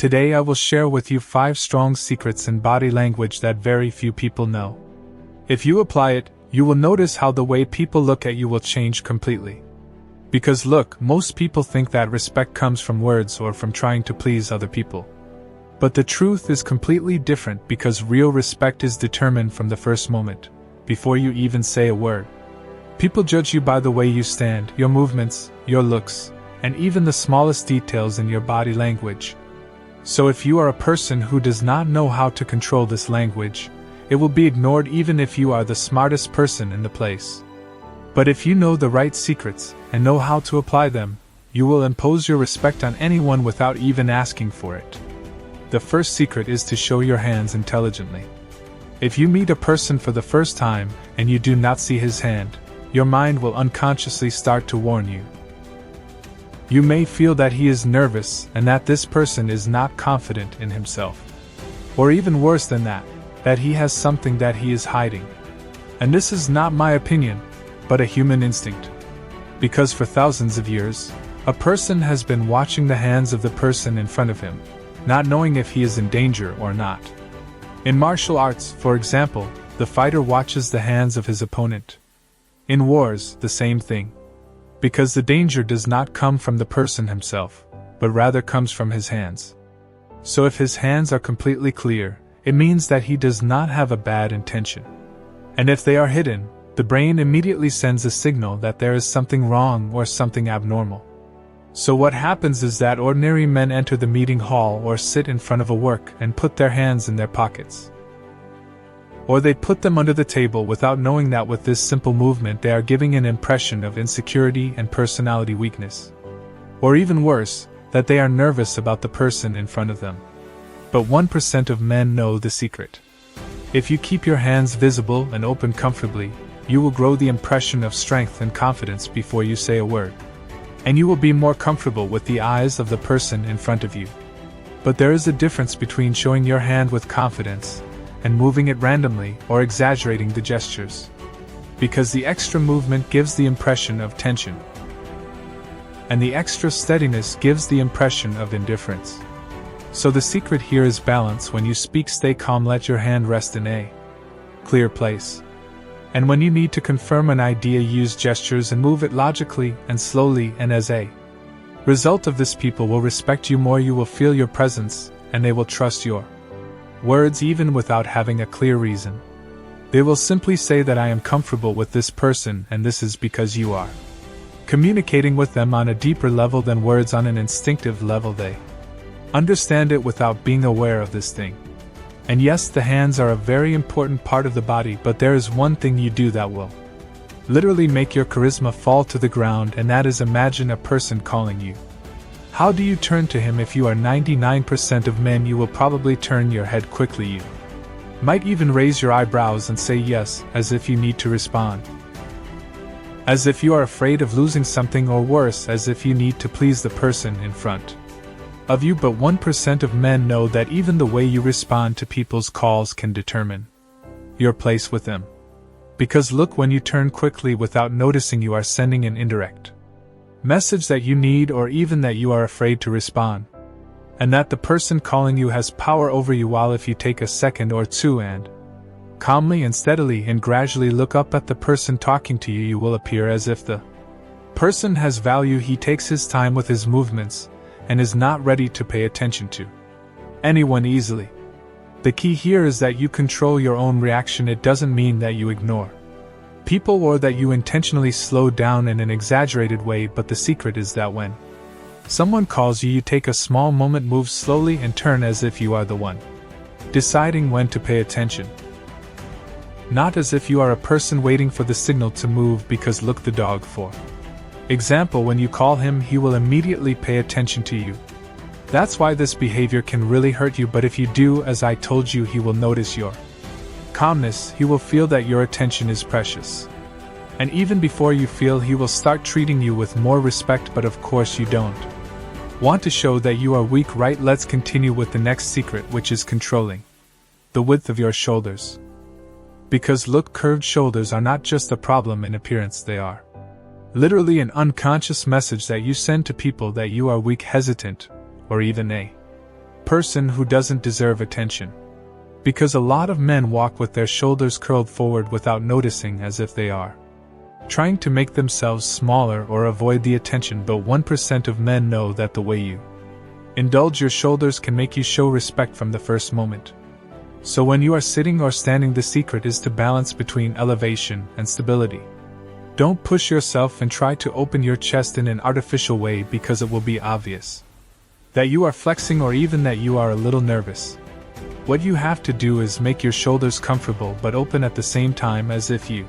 Today I will share with you 5 strong secrets in body language that very few people know. If you apply it, you will notice how the way people look at you will change completely. Because look, most people think that respect comes from words or from trying to please other people. But the truth is completely different, because real respect is determined from the first moment, before you even say a word. People judge you by the way you stand, your movements, your looks, and even the smallest details in your body language. So if you are a person who does not know how to control this language, it will be ignored even if you are the smartest person in the place. But if you know the right secrets and know how to apply them, you will impose your respect on anyone without even asking for it. The first secret is to show your hands intelligently. If you meet a person for the first time and you do not see his hand, your mind will unconsciously start to warn you. You may feel that he is nervous and that this person is not confident in himself. Or even worse than that he has something that he is hiding. And this is not my opinion, but a human instinct. Because for thousands of years, a person has been watching the hands of the person in front of him, not knowing if he is in danger or not. In martial arts, for example, the fighter watches the hands of his opponent. In wars, the same thing. Because the danger does not come from the person himself, but rather comes from his hands. So if his hands are completely clear, it means that he does not have a bad intention. And if they are hidden, the brain immediately sends a signal that there is something wrong or something abnormal. So what happens is that ordinary men enter the meeting hall or sit in front of a work and put their hands in their pockets. Or they put them under the table without knowing that with this simple movement they are giving an impression of insecurity and personality weakness. Or even worse, that they are nervous about the person in front of them. But 1% of men know the secret. If you keep your hands visible and open comfortably, you will grow the impression of strength and confidence before you say a word. And you will be more comfortable with the eyes of the person in front of you. But there is a difference between showing your hand with confidence and moving it randomly or exaggerating the gestures. Because the extra movement gives the impression of tension. And the extra steadiness gives the impression of indifference. So the secret here is balance. When you speak, stay calm, let your hand rest in a clear place. And when you need to confirm an idea, use gestures and move it logically and slowly, and as a result of this, people will respect you more, you will feel your presence, and they will trust your words even without having a clear reason. They will simply say that I am comfortable with this person, and this is because you are communicating with them on a deeper level than words. On an instinctive level, they understand it without being aware of this thing. And yes, the hands are a very important part of the body, but there is one thing you do that will literally make your charisma fall to the ground, and that is imagine a person calling you. How do you turn to him? If you are 99% of men, you will probably turn your head quickly. You might even raise your eyebrows and say yes, as if you need to respond. As if you are afraid of losing something, or worse, as if you need to please the person in front of you. But 1% of men know that even the way you respond to people's calls can determine your place with them. Because look, when you turn quickly without noticing, you are sending an indirect message that you need, or even that you are afraid to respond. And that the person calling you has power over you, while if you take a second or two and calmly and steadily and gradually look up at the person talking to you, you will appear as if the person has value. He takes his time with his movements and is not ready to pay attention to anyone easily. The key here is that you control your own reaction. It doesn't mean that you ignore people or that you intentionally slow down in an exaggerated way, but the secret is that when someone calls you, you take a small moment, move slowly, and turn as if you are the one deciding when to pay attention. Not as if you are a person waiting for the signal to move. Because look, the dog, for example, when you call him, he will immediately pay attention to you. That's why this behavior can really hurt you, but if you do as I told you, he will notice your calmness, he will feel that your attention is precious. And even before you feel, he will start treating you with more respect. But of course you don't want to show that you are weak, right? Let's continue with the next secret, which is controlling the width of your shoulders. Because look, curved shoulders are not just a problem in appearance, they are literally an unconscious message that you send to people that you are weak, hesitant, or even a Person who doesn't deserve attention. Because a lot of men walk with their shoulders curled forward without noticing, as if they are trying to make themselves smaller or avoid the attention, but 1% of men know that the way you indulge your shoulders can make you show respect from the first moment. So when you are sitting or standing, the secret is to balance between elevation and stability. Don't push yourself and try to open your chest in an artificial way, because it will be obvious that you are flexing or even that you are a little nervous. What you have to do is make your shoulders comfortable but open at the same time, as if you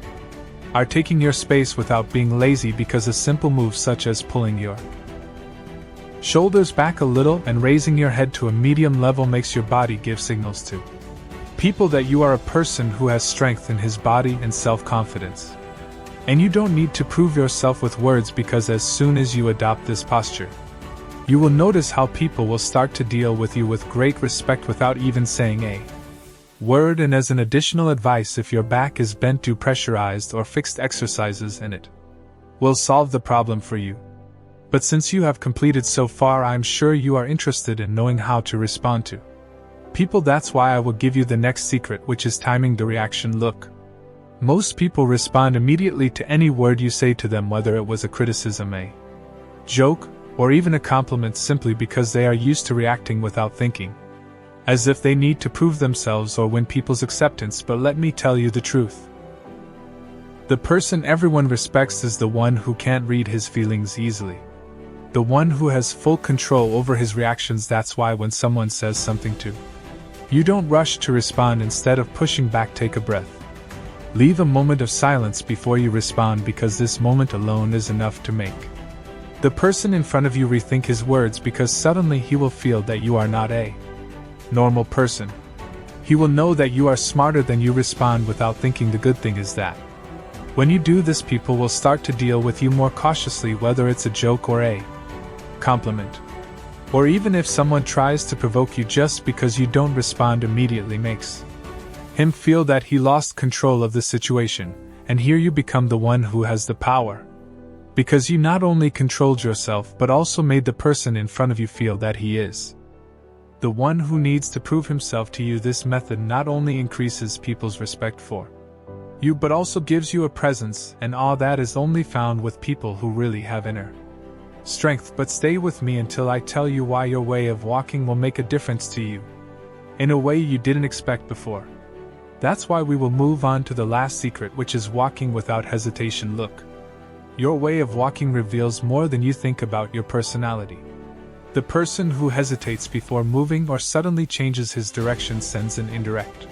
are taking your space without being lazy, because a simple move such as pulling your shoulders back a little and raising your head to a medium level makes your body give signals to people that you are a person who has strength in his body and self-confidence. And you don't need to prove yourself with words, because as soon as you adopt this posture, you will notice how people will start to deal with you with great respect without even saying a word. And as an additional advice, if your back is bent, do pressurized or fixed exercises and it will solve the problem for you. But since you have completed so far, I'm sure you are interested in knowing how to respond to people. That's why I will give you the next secret, which is timing the reaction. Look, most people respond immediately to any word you say to them, whether it was a criticism, a joke, or even a compliment, simply because they are used to reacting without thinking, as if they need to prove themselves or win people's acceptance. But let me tell you the truth. The person everyone respects is the one who can't read his feelings easily. The one who has full control over his reactions. That's why when someone says something to you, don't rush to respond. Instead of pushing back, take a breath. Leave a moment of silence before you respond, because this moment alone is enough to make the person in front of you rethink his words, because suddenly he will feel that you are not a normal person. He will know that you are smarter than you. Respond without thinking. The good thing is that when you do this, people will start to deal with you more cautiously, whether it's a joke or a compliment. Or even if someone tries to provoke you, just because you don't respond immediately makes him feel that he lost control of the situation, and here you become the one who has the power. Because you not only controlled yourself but also made the person in front of you feel that he is the one who needs to prove himself to you. This method not only increases people's respect for you but also gives you a presence and awe that is only found with people who really have inner strength. But stay with me until I tell you why your way of walking will make a difference to you in a way you didn't expect before. That's why we will move on to the last secret, which is walking without hesitation. Look, your way of walking reveals more than you think about your personality. The person who hesitates before moving or suddenly changes his direction sends an indirect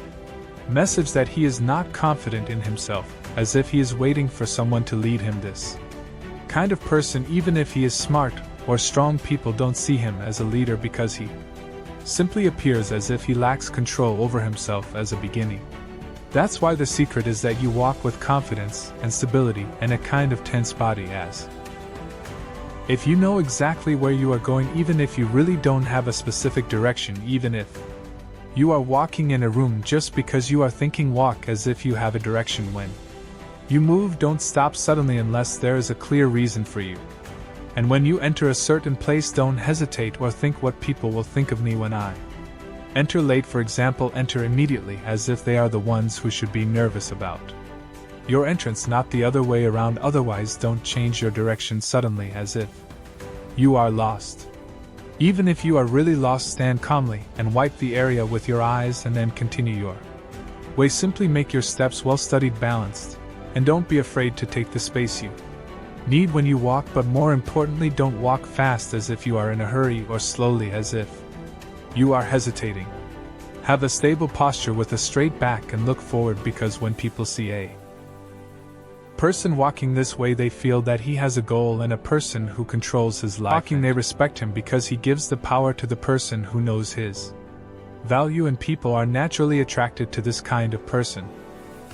message that he is not confident in himself, as if he is waiting for someone to lead him. This kind of person, even if he is smart or strong, people don't see him as a leader, because he simply appears as if he lacks control over himself as a beginning. That's why the secret is that you walk with confidence and stability and a kind of tense body, as if you know exactly where you are going, even if you really don't have a specific direction. Even if you are walking in a room, just because you are thinking, walk as if you have a direction. When you move, don't stop suddenly unless there is a clear reason for you. And when you enter a certain place, don't hesitate or think, what people will think of me when I enter late, for example. Enter immediately, as if they are the ones who should be nervous about your entrance, not the other way around. Otherwise, don't change your direction suddenly as if you are lost. Even if you are really lost, stand calmly and wipe the area with your eyes and then continue your way. Simply make your steps well studied, balanced, and don't be afraid to take the space you need when you walk. But more importantly, don't walk fast as if you are in a hurry or slowly as if you are hesitating. Have a stable posture with a straight back and look forward, because when people see a person walking this way, they feel that he has a goal and a person who controls his life. Walking, they respect him because he gives the power to the person who knows his value, and people are naturally attracted to this kind of person.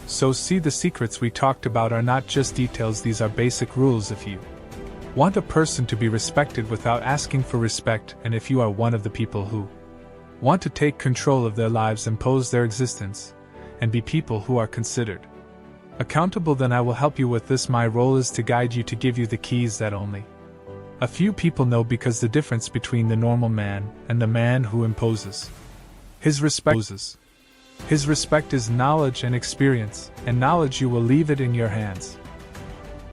So see, the secrets we talked about are not just details, these are basic rules. If you want a person to be respected without asking for respect, and if you are one of the people who want to take control of their lives, impose their existence, and be people who are considered accountable, then I will help you with this. My role is to guide you, to give you the keys that only A few people know because the difference between the normal man and the man who imposes. His respect is knowledge and experience, and knowledge you will leave it in your hands.